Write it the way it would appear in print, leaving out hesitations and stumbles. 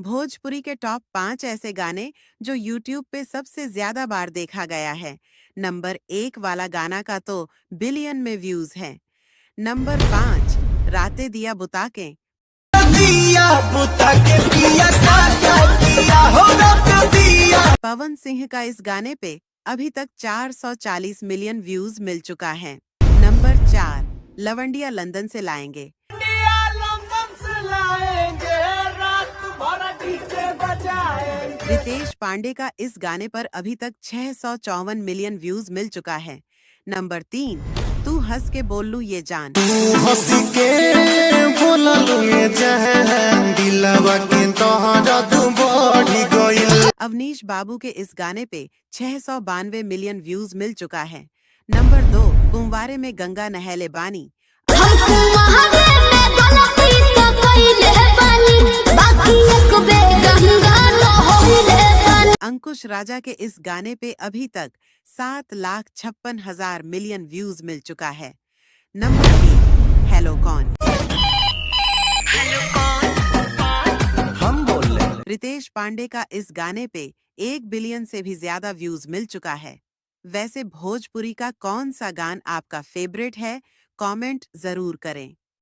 भोजपुरी के टॉप 5 ऐसे गाने जो यूट्यूब पे सबसे ज्यादा बार देखा गया है। नंबर 1 वाला गाना का तो बिलियन में व्यूज है। नंबर 5, रातें दिया बुता के। पवन सिंह का इस गाने पे अभी तक 440 मिलियन व्यूज मिल चुका है। नंबर 4, लवंडिया लंदन से लाएंगे। रितेश पांडे का इस गाने पर अभी तक 654 मिलियन व्यूज मिल चुका है। नंबर 3, तू हंस के बोल लू ये जान। अवनीश बाबू के इस गाने पे 692 मिलियन व्यूज मिल चुका है। नंबर 2, कुंवारे में गंगा नहले बानी। अंकुश राजा के इस गाने पे अभी तक 7,56,000 मिलियन व्यूज मिल चुका है। नंबर 3, हेलो कौन। हम बोल रहे हैं। रितेश पांडे का इस गाने पे 1 बिलियन से भी ज्यादा व्यूज मिल चुका है। वैसे भोजपुरी का कौन सा गाना आपका फेवरेट है? कमेंट जरूर करें।